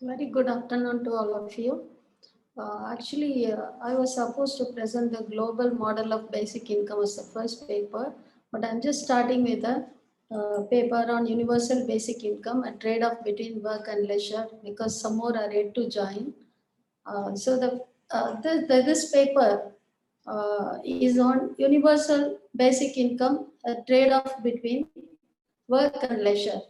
Very good afternoon to all of you. I was supposed to present the global model of basic income as the first paper, but I'm just starting with a paper on universal basic income, a trade-off between work and leisure, because some more are yet to join. This paper is on universal basic income, a trade-off between work and leisure.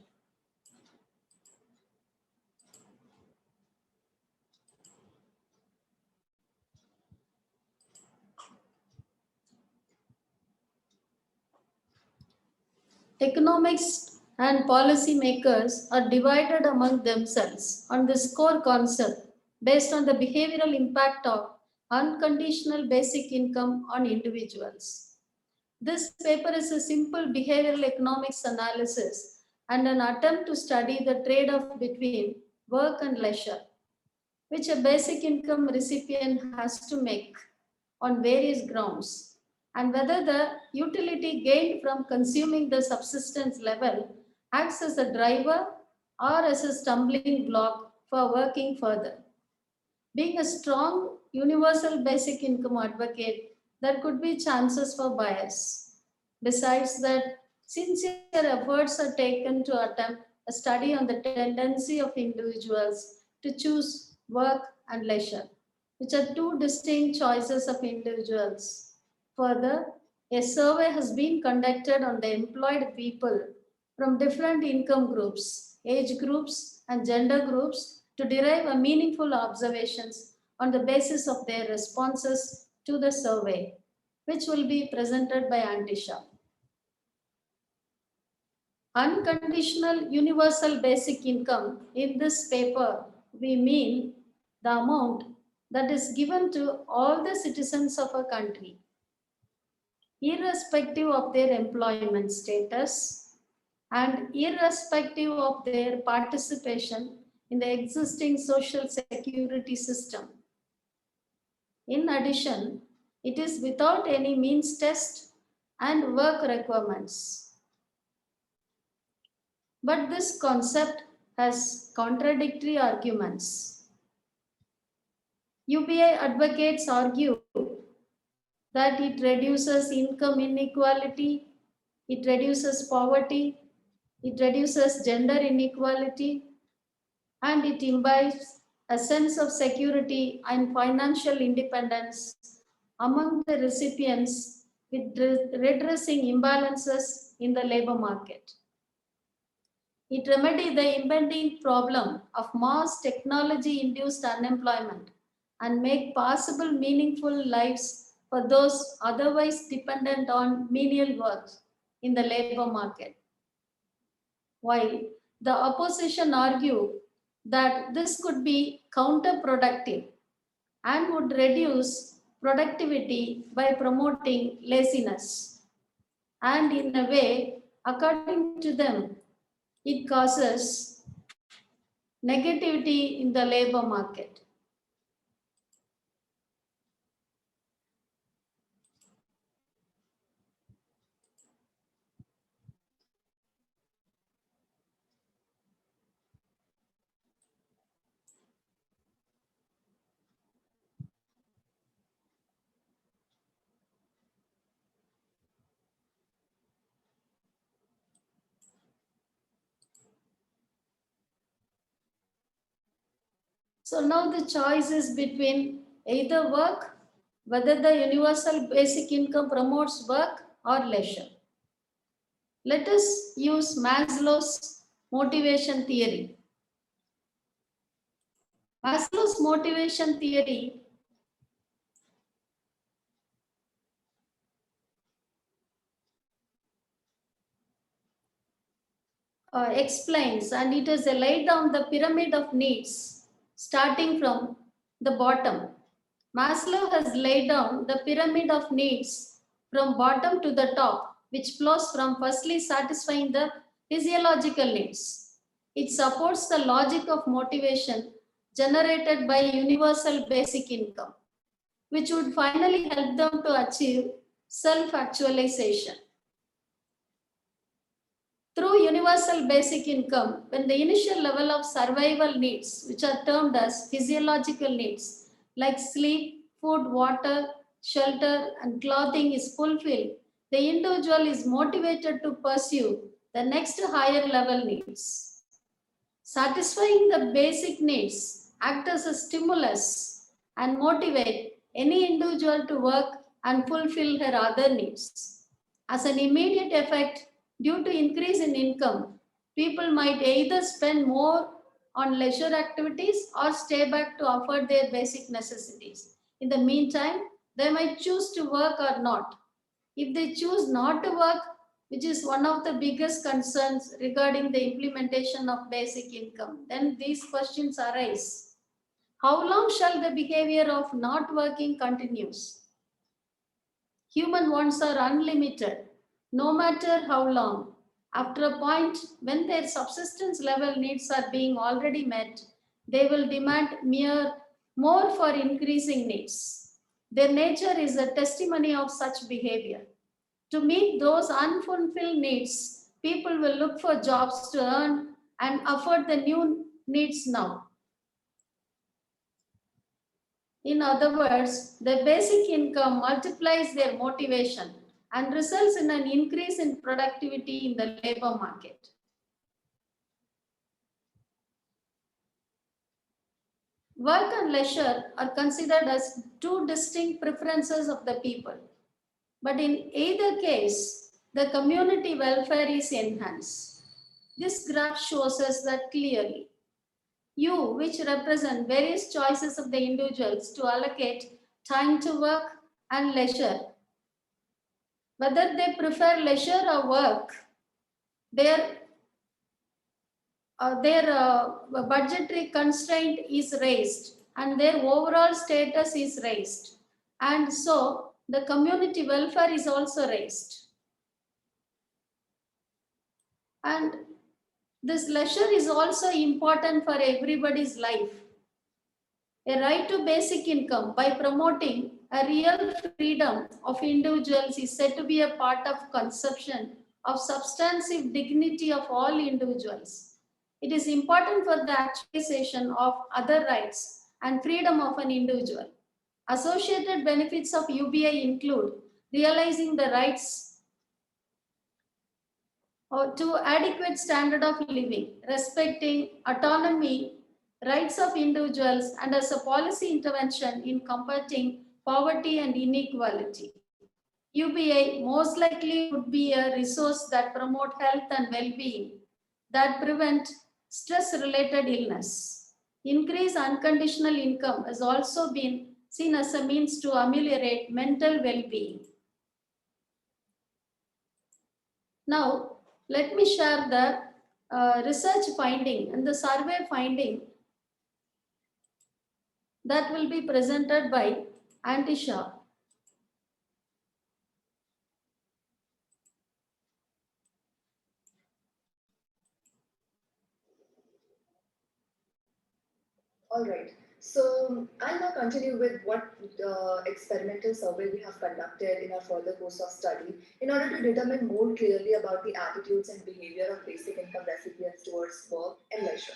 Economics and policy makers are divided among themselves on this core concept based on the behavioral impact of unconditional basic income on individuals. This paper is a simple behavioral economics analysis and an attempt to study the trade-off between work and leisure, which a basic income recipient has to make on various grounds, and whether the utility gained from consuming the subsistence level acts as a driver or as a stumbling block for working further. Being a strong universal basic income advocate, there could be chances for bias. Besides that, sincere efforts are taken to attempt a study on the tendency of individuals to choose work and leisure, which are two distinct choices of individuals. Further, a survey has been conducted on the employed people from different income groups, age groups, and gender groups to derive a meaningful observations on the basis of their responses to the survey, which will be presented by Antisha. Unconditional universal basic income in this paper, we mean the amount that is given to all the citizens of a country, irrespective of their employment status and irrespective of their participation in the existing social security system. In addition, it is without any means test and work requirements. But this concept has contradictory arguments. UBI advocates argue that it reduces income inequality, it reduces poverty, it reduces gender inequality, and it imbibes a sense of security and financial independence among the recipients with redressing imbalances in the labor market. It remedies the impending problem of mass technology-induced unemployment and make possible meaningful lives for those otherwise dependent on menial work in the labor market. While the opposition argue that this could be counterproductive and would reduce productivity by promoting laziness. And in a way, according to them, it causes negativity in the labor market. So now the choice is between either work, whether the universal basic income promotes work or leisure. Let us use Maslow's motivation theory. Maslow's motivation theory explains, and it has laid down the pyramid of needs starting from the bottom. Maslow has laid down the pyramid of needs from bottom to the top, which flows from firstly satisfying the physiological needs. It supports the logic of motivation generated by universal basic income, which would finally help them to achieve self-actualization. Through universal basic income, when the initial level of survival needs, which are termed as physiological needs, like sleep, food, water, shelter, and clothing is fulfilled, the individual is motivated to pursue the next higher level needs. Satisfying the basic needs act as a stimulus and motivate any individual to work and fulfill her other needs. As an immediate effect, due to increase in income, people might either spend more on leisure activities or stay back to afford their basic necessities. In the meantime, they might choose to work or not. If they choose not to work, which is one of the biggest concerns regarding the implementation of basic income, then these questions arise. How long shall the behavior of not working continues? Human wants are unlimited, no matter how long. After a point when their subsistence level needs are being already met, they will demand more for increasing needs. Their nature is a testimony of such behavior. To meet those unfulfilled needs, people will look for jobs to earn and afford the new needs now. In other words, the basic income multiplies their motivation and results in an increase in productivity in the labor market. Work and leisure are considered as two distinct preferences of the people. But in either case, the community welfare is enhanced. This graph shows us that clearly. You, which represent various choices of the individuals to allocate time to work and leisure. Whether they prefer leisure or work, their budgetary constraint is raised and their overall status is raised. And so the community welfare is also raised. And this leisure is also important for everybody's life. A right to basic income by promoting a real freedom of individuals is said to be a part of conception of substantive dignity of all individuals. It is important for the actualization of other rights and freedom of an individual. Associated benefits of UBI include realizing the rights to adequate standard of living, respecting autonomy, rights of individuals, and as a policy intervention in combating poverty and inequality. UBI most likely would be a resource that promote health and well-being, that prevent stress-related illness. Increased unconditional income has also been seen as a means to ameliorate mental well-being. Now, let me share the research finding and the survey finding that will be presented by Aunty Shah. All right. So I'll now continue with what experimental survey we have conducted in our further course of study in order to determine more clearly about the attitudes and behavior of basic income recipients towards work and leisure.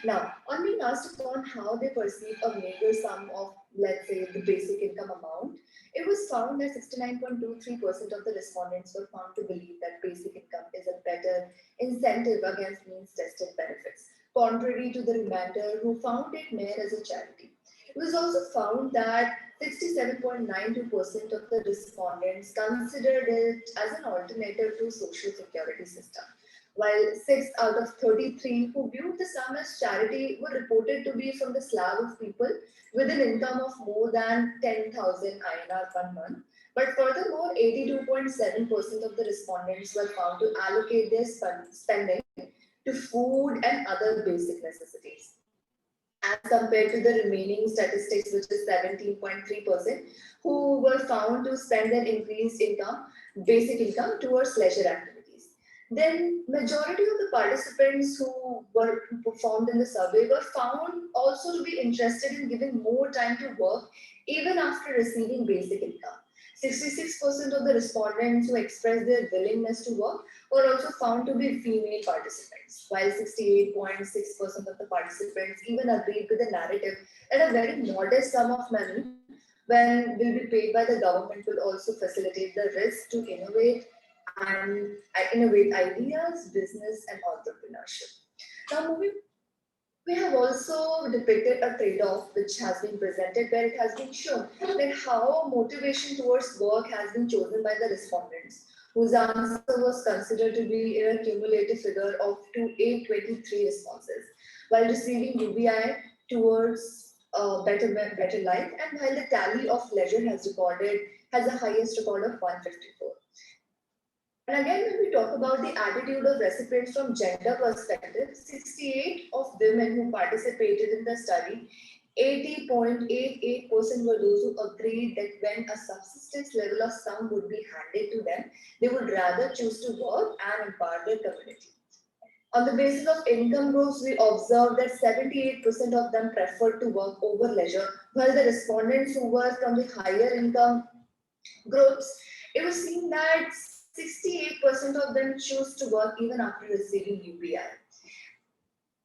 Now, on being asked upon how they perceive a meager sum of, let's say, the basic income amount, it was found that 69.23% of the respondents were found to believe that basic income is a better incentive against means-tested benefits, contrary to the remainder who found it mere as a charity. It was also found that 67.92% of the respondents considered it as an alternative to social security system, while 6 out of 33 who viewed the sum as charity were reported to be from the slab of people with an income of more than 10,000 INR per month. But furthermore, 82.7% of the respondents were found to allocate their spending to food and other basic necessities, as compared to the remaining statistics, which is 17.3%, who were found to spend their increased income, basic income, towards leisure activities. Then, majority of the participants who performed in the survey were found also to be interested in giving more time to work even after receiving basic income. 66% of the respondents who expressed their willingness to work were also found to be female participants, while 68.6% of the participants even agreed with the narrative that a very modest sum of money when will be paid by the government will also facilitate the risk to and innovate ideas, business, and entrepreneurship. Now, we have also depicted a trade-off which has been presented where it has been shown that how motivation towards work has been chosen by the respondents, whose answer was considered to be in a cumulative figure of 823 responses, while receiving UBI towards a better life, and while the tally of leisure has the highest record of 154. And again, when we talk about the attitude of recipients from gender perspective, 68 of women who participated in the study, 80.88% were those who agreed that when a subsistence level of sum would be handed to them, they would rather choose to work and empower their community. On the basis of income groups, we observed that 78% of them preferred to work over leisure, while the respondents who were from the higher income groups, it was seen that 68% of them choose to work even after receiving UBI.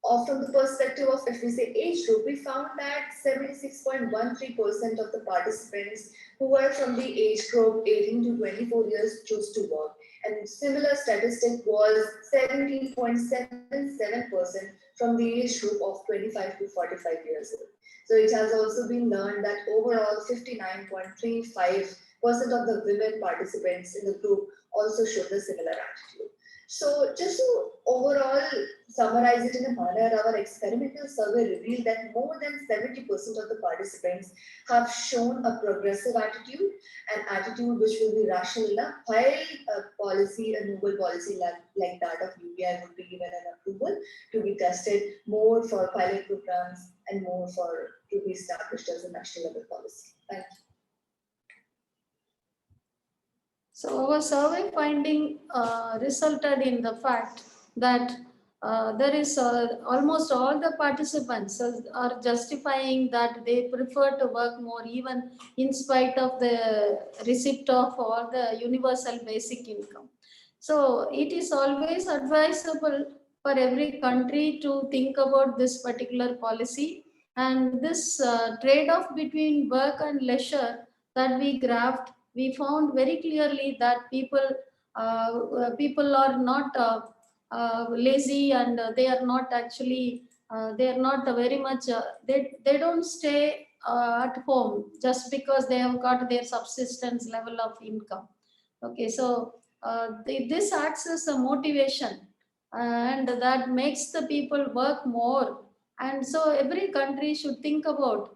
Or from the perspective of, if we say age group, we found that 76.13% of the participants who were from the age group 18 to 24 years chose to work. And similar statistic was 17.77% from the age group of 25 to 45 years old. So it has also been learned that overall 59.35% of the women participants in the group also showed a similar attitude. So just to overall summarize it in a manner, our experimental survey revealed that more than 70% of the participants have shown a progressive attitude, an attitude which will be rational enough, while a noble policy like that of UBI would be given an approval to be tested more for pilot programs and more to be established as a national level policy. Thank you. So our survey finding resulted in the fact that there is almost all the participants are justifying that they prefer to work more even in spite of the receipt of all the universal basic income. So it is always advisable for every country to think about this particular policy, and this trade-off between work and leisure that we graphed, we found very clearly that people are not lazy, and they are not actually they are not very much they don't stay at home just because they have got their subsistence level of income. Okay, so this acts as a motivation, and that makes the people work more. And so every country should think about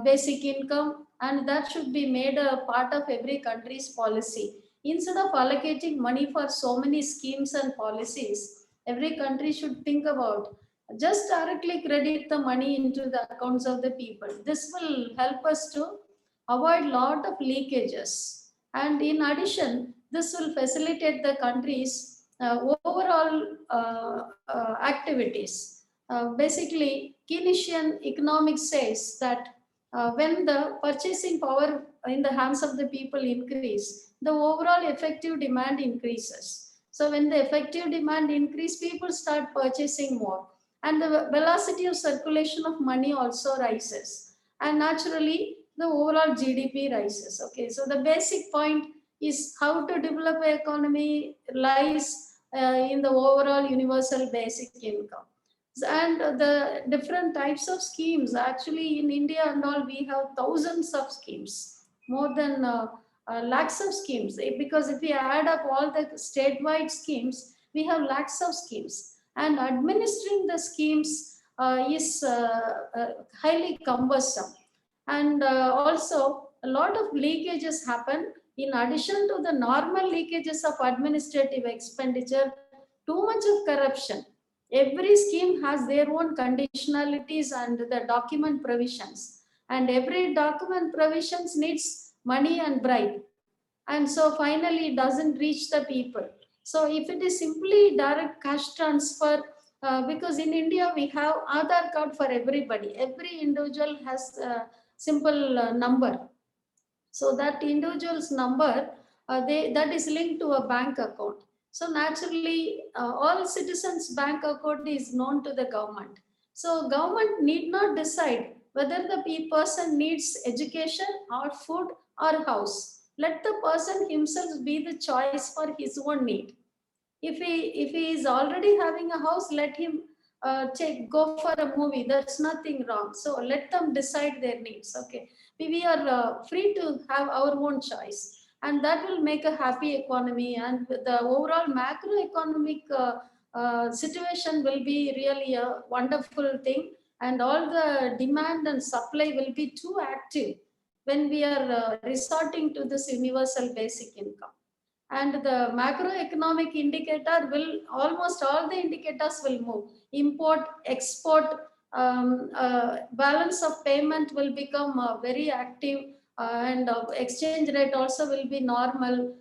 basic income, and that should be made a part of every country's policy. Instead of allocating money for so many schemes and policies, every country should think about just directly credit the money into the accounts of the people. This will help us to avoid lot of leakages. And in addition, this will facilitate the country's overall activities. Basically, Keynesian economics says that when the purchasing power in the hands of the people increase, the overall effective demand increases. So when the effective demand increase, people start purchasing more, and the velocity of circulation of money also rises, and naturally the overall GDP rises. Okay, so the basic point is how to develop an economy lies in the overall universal basic income. And the different types of schemes, actually in India and all, we have thousands of schemes, more than lakhs of schemes, because if we add up all the statewide schemes, we have lakhs of schemes, and administering the schemes is highly cumbersome. And also a lot of leakages happen. In addition to the normal leakages of administrative expenditure, too much of corruption. Every scheme has their own conditionalities and the document provisions, and every document provisions needs money and bribe, and so finally it doesn't reach the people. So if it is simply direct cash transfer, because in India we have Aadhaar card for every individual has a simple number, so that individual's number that is linked to a bank account. So naturally, all citizens' bank account is known to the government. So government need not decide whether the person needs education or food or house. Let the person himself be the choice for his own need. If he is already having a house, let him go for a movie. That's nothing wrong. So let them decide their needs. Okay, we are free to have our own choice, and that will make a happy economy, and the overall macroeconomic situation will be really a wonderful thing, and all the demand and supply will be too active when we are resorting to this universal basic income. And the macroeconomic indicator will, almost all the indicators will move. Import, export, balance of payment will become very active, and exchange rate also will be normal,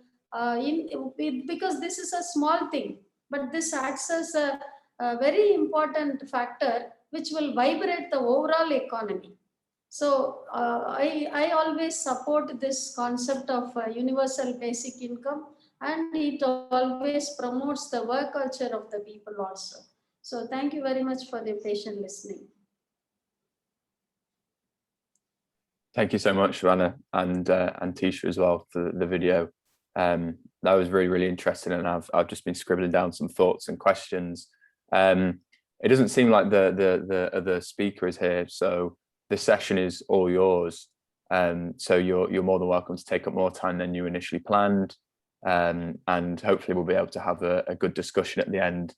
because this is a small thing, but this acts as a very important factor which will vibrate the overall economy. So I always support this concept of universal basic income, and it always promotes the work culture of the people also. So thank you very much for the patient listening. Thank you so much, Shravana, and Tisha as well for the video. That was really, really interesting, and I've just been scribbling down some thoughts and questions. It doesn't seem like the other speaker is here, so this session is all yours. So you're more than welcome to take up more time than you initially planned, and hopefully we'll be able to have a good discussion at the end.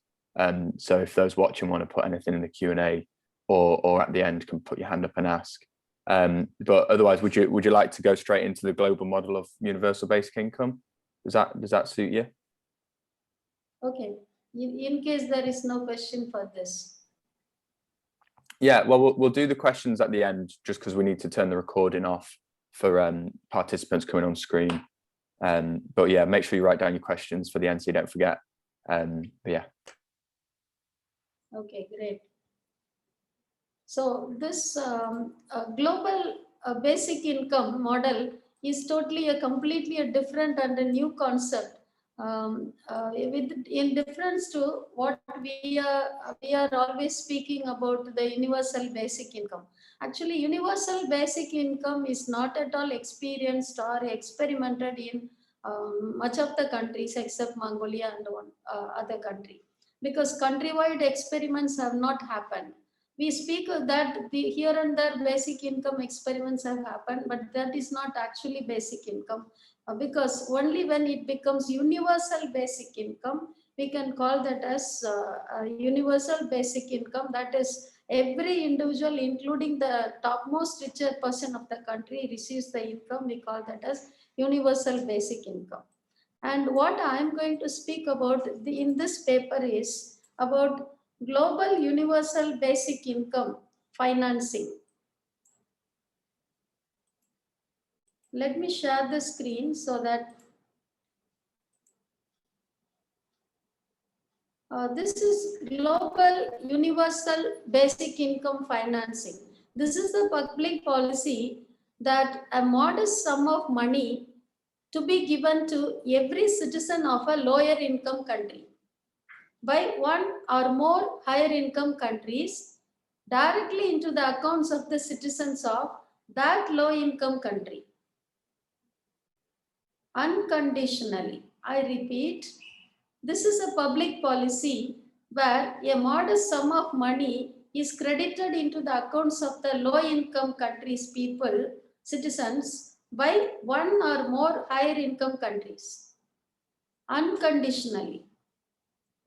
So if those watching want to put anything in the Q&A, or at the end, can put your hand up and ask. But otherwise, would you like to go straight into the global model of universal basic income? Does that suit you? Okay. In case there is no question for this. Yeah, well, we'll do the questions at the end, just because we need to turn the recording off for participants coming on screen. But yeah, make sure you write down your questions for the end so you don't forget. But yeah. Okay, great. So this global basic income model is totally completely a different and a new concept, in difference to what we are always speaking about, the universal basic income. Actually, universal basic income is not at all experienced or experimented in much of the countries except Mongolia and one other country, because countrywide experiments have not happened. We speak that the here and there basic income experiments have happened, but that is not actually basic income, because only when it becomes universal basic income, we can call that as a universal basic income. That is, every individual, including the topmost richer person of the country, receives the income. We call that as universal basic income. And what I am going to speak about in this paper is about global universal basic income financing. Let me share the screen so that this is global universal basic income financing. This is the public policy that a modest sum of money to be given to every citizen of a lower income country by one or more higher income countries directly into the accounts of the citizens of that low income country. Unconditionally. I repeat, this is a public policy where a modest sum of money is credited into the accounts of the low income countries' people, citizens, by one or more higher income countries. Unconditionally,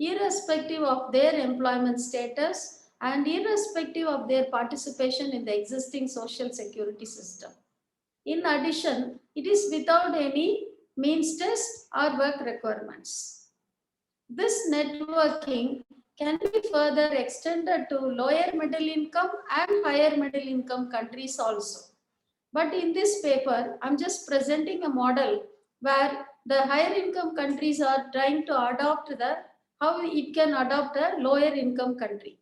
irrespective of their employment status and irrespective of their participation in the existing social security system. In addition, it is without any means test or work requirements. This networking can be further extended to lower middle income and higher middle income countries also. But in this paper, I'm just presenting a model where the higher income countries are trying to adopt how it can adopt a lower income country.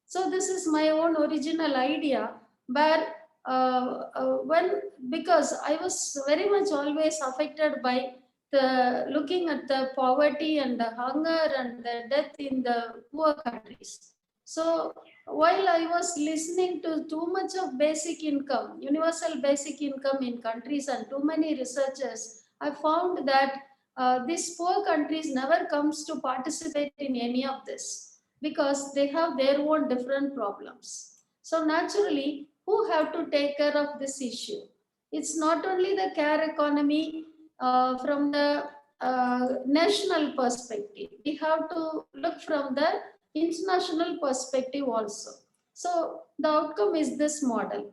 So this is my own original idea, where because I was very much always affected by looking at the poverty and the hunger and the death in the poor countries. So while I was listening to too much of basic income, universal basic income in countries and too many researchers, I found that these poor countries never comes to participate in any of this because they have their own different problems. So naturally, who have to take care of this issue? It's not only the care economy from the national perspective. We have to look from the international perspective also. So the outcome is this model.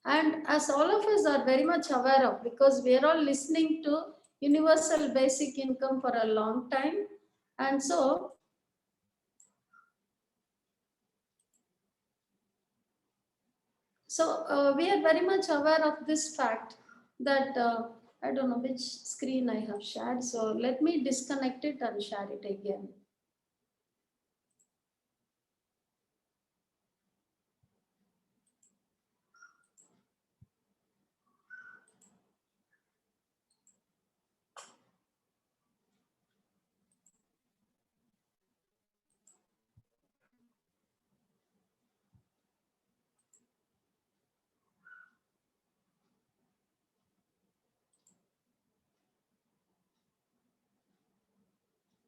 And as all of us are very much aware of, because we are all listening to universal basic income for a long time. And so we are very much aware of this fact that I don't know which screen I have shared. So let me disconnect it and share it again.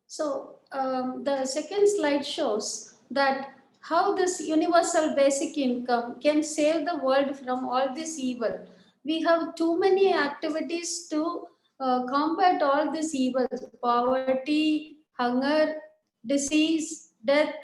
So the second slide shows that how this universal basic income can save the world from all this evil. We have too many activities to combat all these evils: poverty, hunger, disease, death,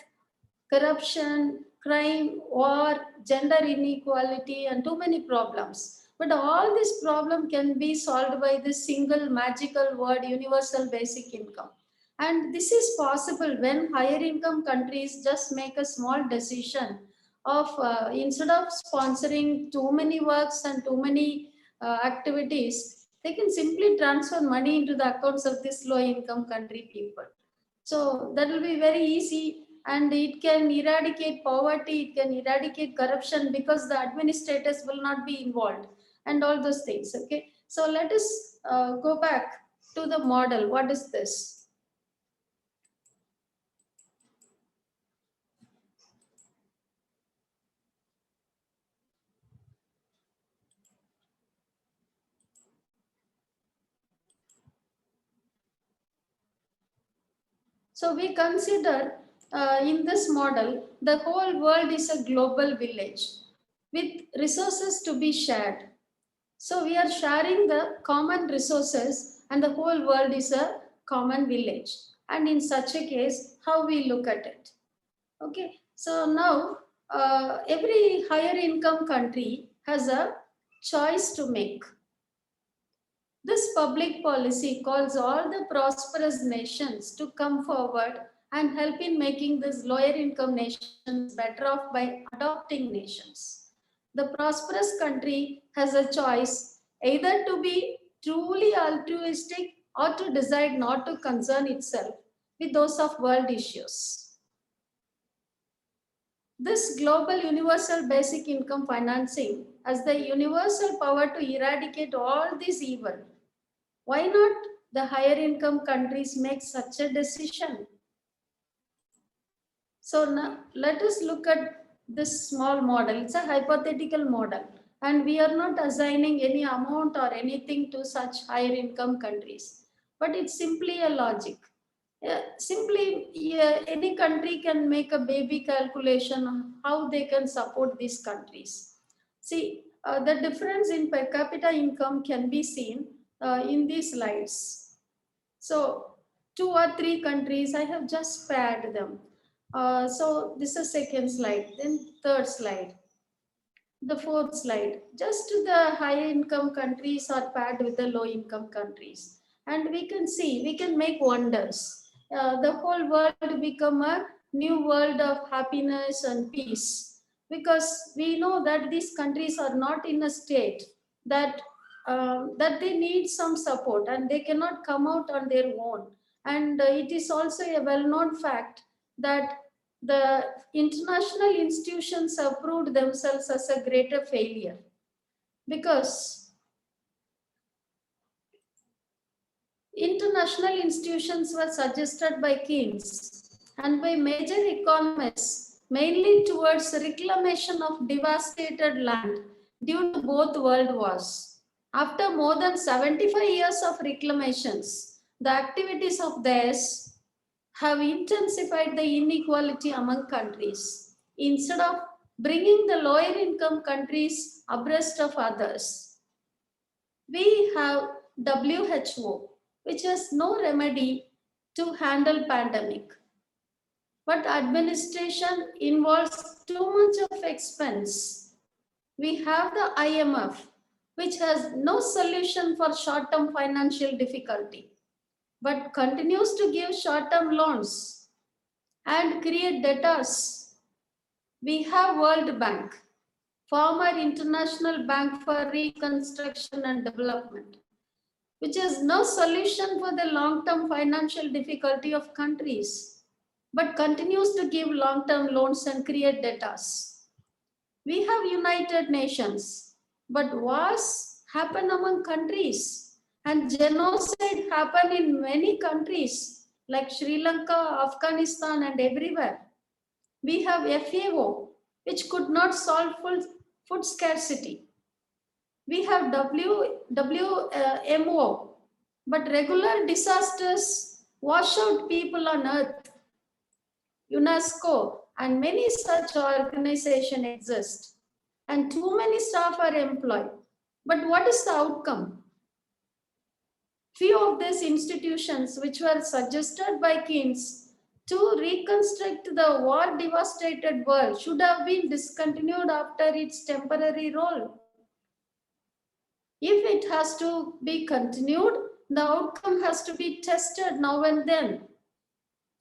corruption, crime, war, gender inequality, and too many problems. But all this problem can be solved by this single magical word, universal basic income. And this is possible when higher income countries just make a small decision of instead of sponsoring too many works and too many activities, they can simply transfer money into the accounts of this low income country people. So that will be very easy, and it can eradicate poverty, it can eradicate corruption because the administrators will not be involved and all those things. Okay, so let us go back to the model. What is this? So we consider in this model, the whole world is a global village with resources to be shared. So we are sharing the common resources and the whole world is a common village. And in such a case, how we look at it. Okay, so now every higher income country has a choice to make. This public policy calls all the prosperous nations to come forward and help in making these lower income nations better off by adopting nations. The prosperous country has a choice either to be truly altruistic or to decide not to concern itself with those of world issues. This global universal basic income financing has the universal power to eradicate all this evil. Why not the higher income countries make such a decision? So now let us look at this small model. It's a hypothetical model, and we are not assigning any amount or anything to such higher income countries, but it's simply a logic. Any country can make a baby calculation on how they can support these countries. See, the difference in per capita income can be seen in these slides. So 2 or 3 countries, I have just paired them. So this is second slide, then third slide, the fourth slide. Just the high income countries are paired with the low income countries. And we can see, we can make wonders. The whole world become a new world of happiness and peace, because we know that these countries are not in a state that that they need some support and they cannot come out on their own. And it is also a well-known fact that the international institutions have proved themselves as a greater failure, because international institutions were suggested by Keynes and by major economists, mainly towards reclamation of devastated land due to both world wars. After more than 75 years of reclamations, the activities of theirs have intensified the inequality among countries instead of bringing the lower income countries abreast of others. We have WHO, which has no remedy to handle pandemic. But administration involves too much of expense. We have the IMF, which has no solution for short-term financial difficulty, but continues to give short-term loans and create debtors. We have World Bank, former International Bank for Reconstruction and Development, which has no solution for the long-term financial difficulty of countries, but continues to give long-term loans and create debtors. We have United Nations, but wars happen among countries and genocide happen in many countries like Sri Lanka, Afghanistan, and everywhere. We have FAO, which could not solve food scarcity. We have WMO, but regular disasters wash out people on earth. UNESCO and many such organizations exist, and too many staff are employed. But what is the outcome? Few of these institutions, which were suggested by Keynes to reconstruct the war-devastated world, should have been discontinued after its temporary role. If it has to be continued, the outcome has to be tested now and then.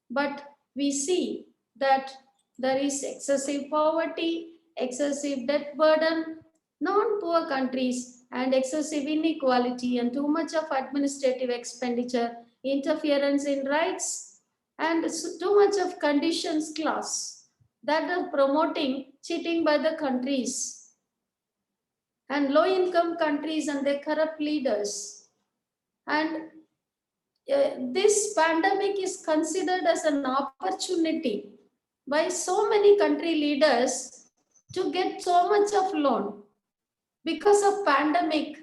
But we see that there is excessive poverty, excessive debt burden, non-poor countries, and excessive inequality and too much of administrative expenditure, interference in rights, and too much of conditions clause that are promoting cheating by the countries and low-income countries and their corrupt leaders. And this pandemic is considered as an opportunity by so many country leaders to get so much of loan. Because of pandemic,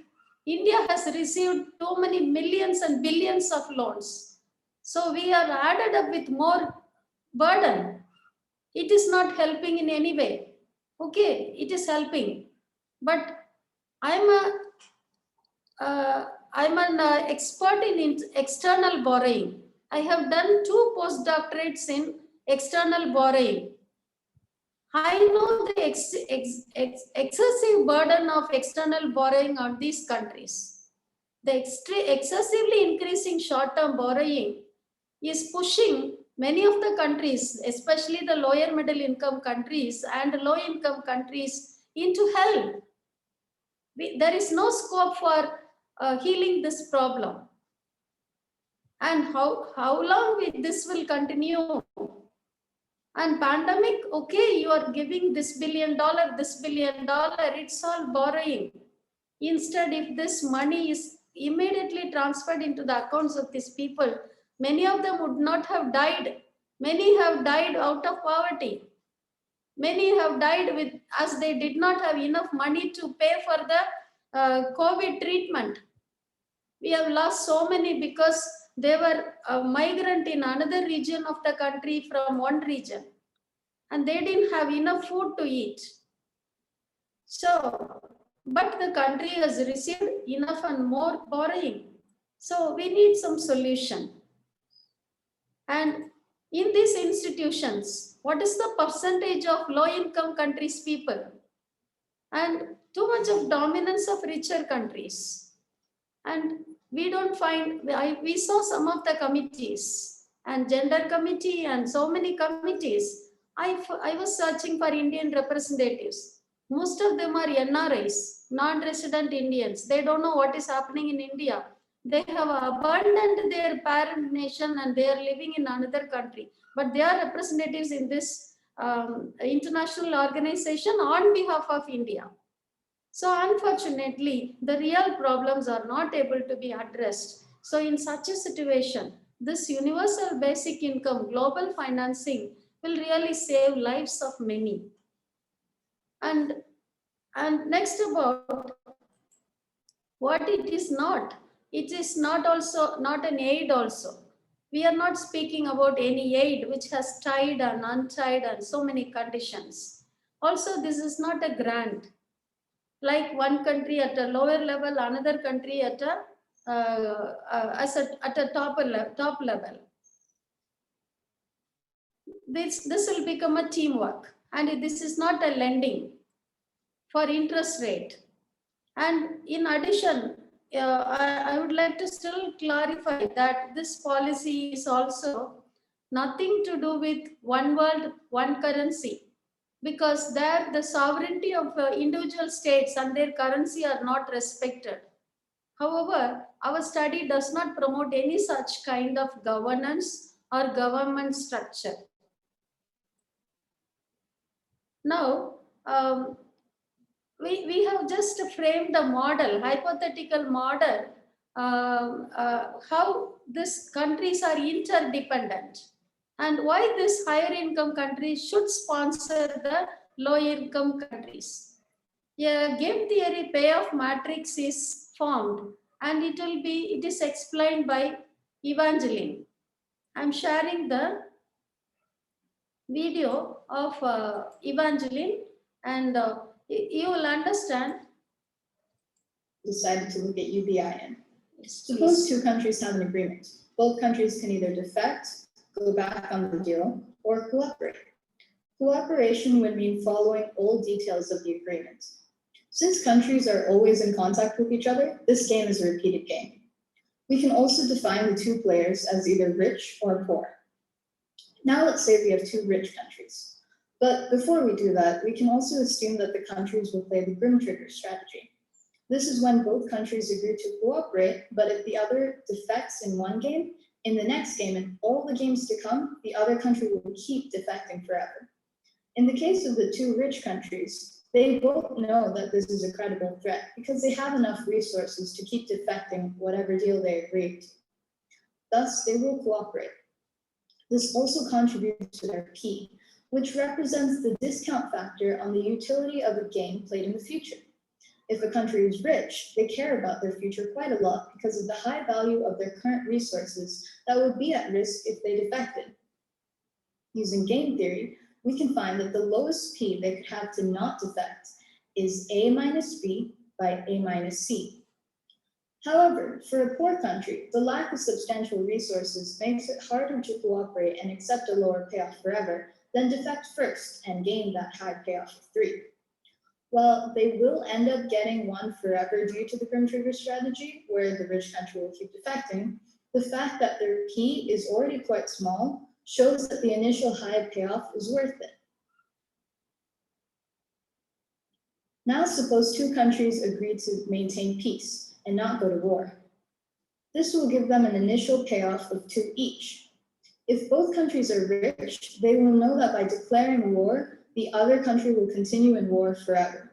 India has received too many millions and billions of loans. So we are added up with more burden. It is not helping in any way. Okay, it is helping. But I'm an expert in external borrowing. I have done 2 postdoctorates in external borrowing. I know the excessive burden of external borrowing on these countries. The excessively increasing short-term borrowing is pushing many of the countries, especially the lower middle income countries and low-income countries, into hell. There is no scope for healing this problem. And how long this will continue? And pandemic, okay, you are giving this $1 billion, it's all borrowing. Instead, if this money is immediately transferred into the accounts of these people, many of them would not have died. Many have died out of poverty. Many have died as they did not have enough money to pay for the COVID treatment. We have lost so many because they were a migrant in another region of the country from one region, and they didn't have enough food to eat. So, but the country has received enough and more borrowing. So we need some solution. And in these institutions, what is the percentage of low-income countries' people? And too much of dominance of richer countries. And we don't find, we saw some of the committees and gender committee and so many committees. I was searching for Indian representatives. Most of them are NRIs, non-resident Indians. They don't know what is happening in India. They have abandoned their parent nation and they are living in another country. But they are representatives in this international organization on behalf of India. So unfortunately, the real problems are not able to be addressed. So in such a situation, this universal basic income global financing will really save lives of many. And next about what it is not. It is not also not an aid also. We are not speaking about any aid which has tied and untied and so many conditions. Also, this is not a grant. Like one country at a lower level, another country at a at a top level. This will become a teamwork, and this is not a lending for interest rate. And in addition, I would like to still clarify that this policy is also nothing to do with one world, one currency, because there the sovereignty of individual states and their currency are not respected. However, our study does not promote any such kind of governance or government structure. Now, we have just framed the model, hypothetical model, how these countries are interdependent and why these higher income countries should sponsor the low income countries. A game theory payoff matrix is formed and it is explained by Evangeline. I'm sharing the video of Evangeline, and you will understand. Decided to look at UBIN. Yes, Suppose please. two countries have an agreement. Both countries can either defect, go back on the deal, or cooperate. Cooperation would mean following all details of the agreement. Since countries are always in contact with each other, this game is a repeated game. We can also define the two players as either rich or poor. Now let's say we have two rich countries. But before we do that, we can also assume that the countries will play the Grim Trigger strategy. This is when both countries agree to cooperate, but if the other defects in one game, in the next game and all the games to come, the other country will keep defecting forever. In the case of the two rich countries, they both know that this is a credible threat because they have enough resources to keep defecting whatever deal they agreed to. Thus, they will cooperate. This also contributes to their P, which represents the discount factor on the utility of a game played in the future. If a country is rich, they care about their future quite a lot because of the high value of their current resources that would be at risk if they defected. Using game theory, we can find that the lowest P they could have to not defect is A minus B by A minus C. However, for a poor country, the lack of substantial resources makes it harder to cooperate and accept a lower payoff forever than defect first and gain that high payoff of 3. While they will end up getting one forever due to the Grim Trigger strategy, where the rich country will keep defecting, the fact that their P is already quite small shows that the initial high payoff is worth it. Now suppose two countries agree to maintain peace and not go to war. This will give them an initial payoff of 2 each. If both countries are rich, they will know that by declaring war, the other country will continue in war forever.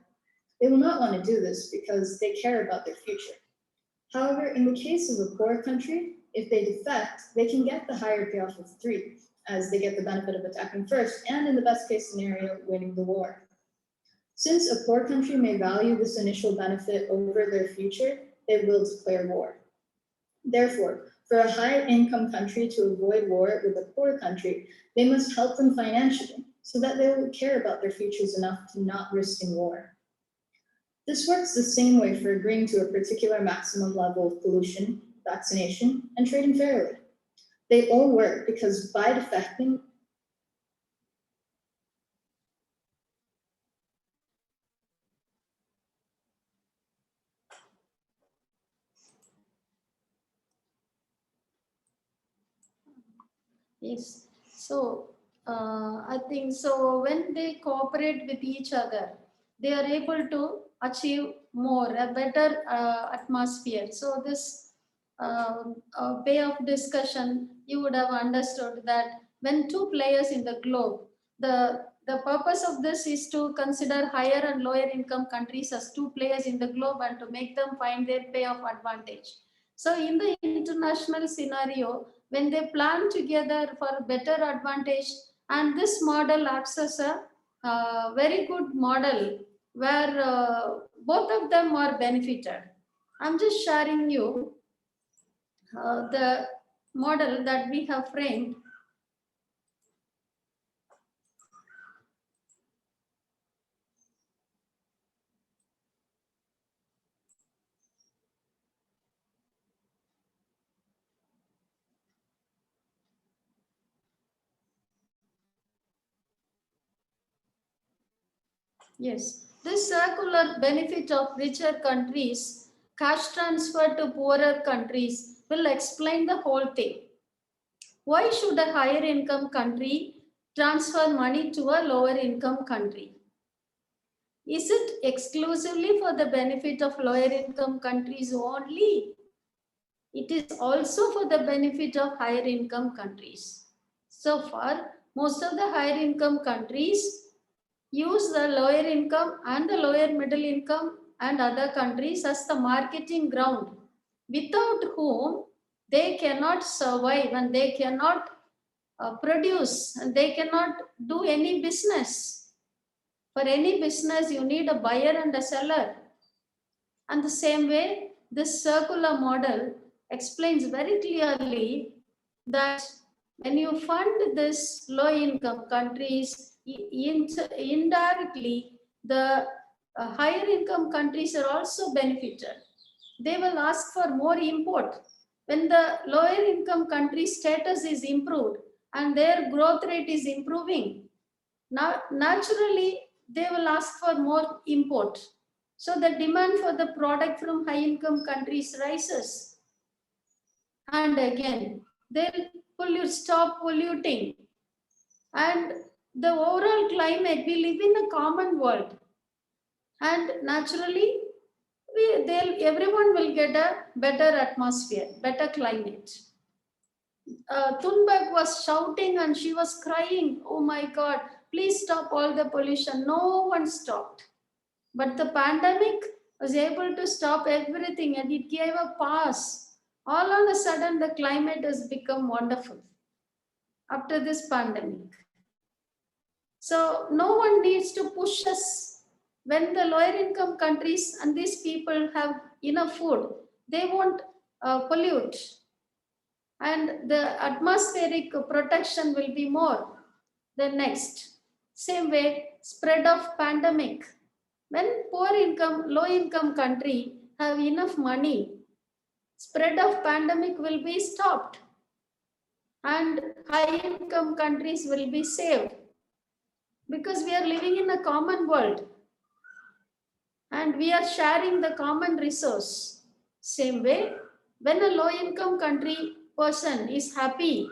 They will not want to do this because they care about their future. However, in the case of a poor country, if they defect, they can get the higher payoff of 3, as they get the benefit of attacking first, and in the best case scenario, winning the war. Since a poor country may value this initial benefit over their future, they will declare war. Therefore, for a high-income country to avoid war with a poor country, they must help them financially so that they will care about their futures enough to not risk in war. This works the same way for agreeing to a particular maximum level of pollution, vaccination, and trading fairly. They all work because by defecting, Yes. So I think so when they cooperate with each other, they are able to achieve more, a better atmosphere. So this way of discussion, you would have understood that when two players in the globe, the purpose of this is to consider higher and lower income countries as two players in the globe and to make them find their payoff advantage. So in the international scenario, when they plan together for better advantage, and this model acts as a very good model where both of them are benefited. I'm just sharing you the model that we have framed. Yes, this circular benefit of richer countries, cash transfer to poorer countries will explain the whole thing. Why should a higher income country transfer money to a lower income country? Is it exclusively for the benefit of lower income countries only? It is also for the benefit of higher income countries. So far, most of the higher income countries use the lower income and the lower middle income and other countries as the marketing ground, without whom they cannot survive and they cannot produce and they cannot do any business. For any business, you need a buyer and a seller. And the same way, this circular model explains very clearly that when you fund this low income countries, indirectly, the higher income countries are also benefited. They will ask for more import. When the lower income country status is improved and their growth rate is improving, now naturally they will ask for more import. So the demand for the product from high income countries rises. And again, they'll stop polluting. And the overall climate, we live in a common world. And naturally, everyone will get a better atmosphere, better climate. Thunberg was shouting and she was crying, oh my God, please stop all the pollution. No one stopped. But the pandemic was able to stop everything and it gave a pass. All of a sudden, the climate has become wonderful after this pandemic. So no one needs to push us. When the lower income countries and these people have enough food, they won't pollute. And the atmospheric protection will be more. The next, same way, spread of pandemic. When poor income, low income country have enough money, spread of pandemic will be stopped and high income countries will be saved because we are living in a common world and we are sharing the common resource. Same way, when a low income country person is happy,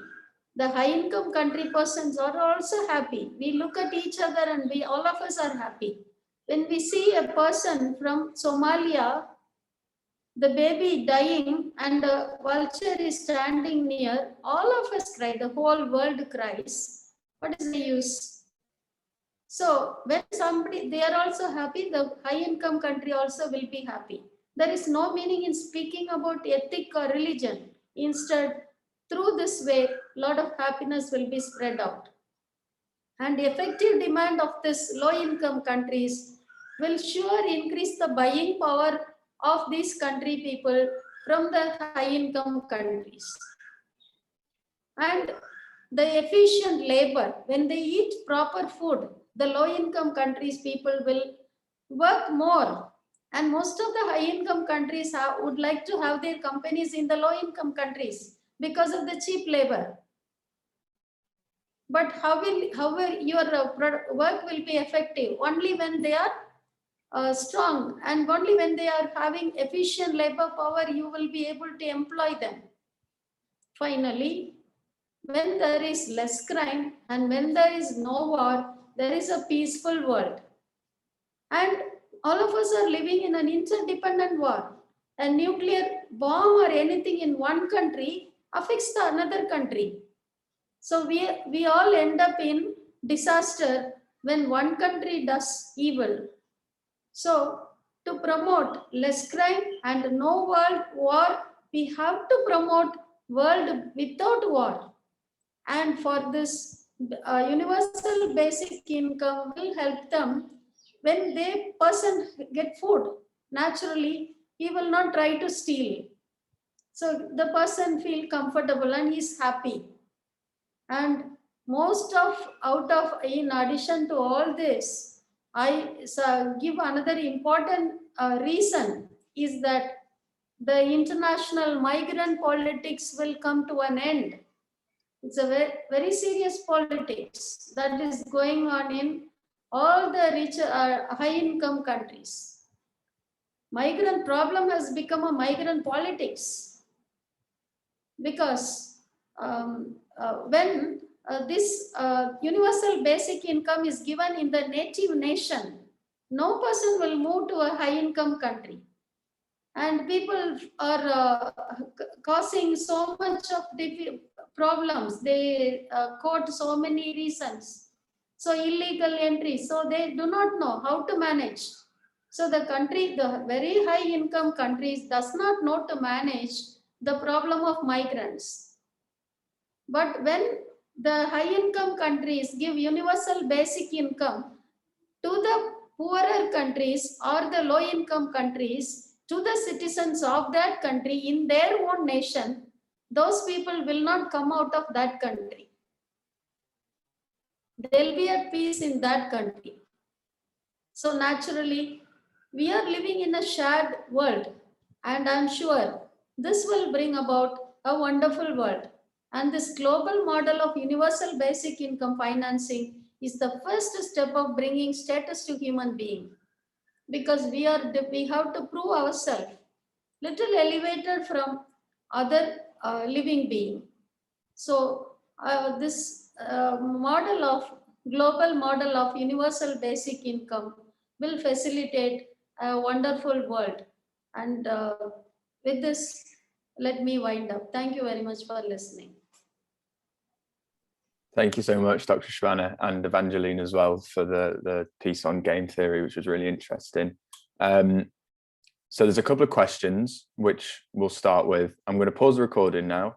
the high income country persons are also happy. We look at each other and all of us are happy. When we see a person from Somalia, the baby dying and a vulture is standing near, all of us cry, the whole world cries. What is the use? So when somebody, they are also happy, the high income country also will be happy. There is no meaning in speaking about ethic or religion. Instead, through this way, a lot of happiness will be spread out. And effective demand of this low income countries will sure increase the buying power of these country people from the high income countries. And the efficient labor, when they eat proper food, the low income countries people will work more. And most of the high income countries would like to have their companies in the low income countries because of the cheap labor. But how will your work will be effective? Only when they are strong and only when they are having efficient labor power, you will be able to employ them. Finally, when there is less crime and when there is no war, there is a peaceful world. And all of us are living in an interdependent war. A nuclear bomb or anything in one country affects the another country. So we all end up in disaster when one country does evil. So to promote less crime and no world war we have to promote world without war. And for this, universal basic income will help them when the person get food. Naturally, he will not try to steal. So the person feel comfortable and he's happy. And in addition to all this, I give another important reason is that the international migrant politics will come to an end. It's a very, very serious politics that is going on in all the rich, high income countries. Migrant problem has become a migrant politics because when this universal basic income is given in the native nation, no person will move to a high income country. And people are causing so much of problems. They quote so many reasons. So illegal entry. So they do not know how to manage. So the country, the very high income countries does not know to manage the problem of migrants. But when the high income countries give universal basic income to the poorer countries or the low income countries, to the citizens of that country in their own nation, those people will not come out of that country. They'll be at peace in that country. So naturally, we are living in a shared world, and I'm sure this will bring about a wonderful world. And this global model of universal basic income financing is the first step of bringing status to human being. Because we have to prove ourselves little elevated from other living being. So this global model of universal basic income will facilitate a wonderful world. And with this, let me wind up. Thank you very much for listening. Thank you so much, Dr. Shravana, and Evangeline as well for the piece on game theory, which was really interesting. So there's a couple of questions which we'll start with. I'm going to pause the recording now.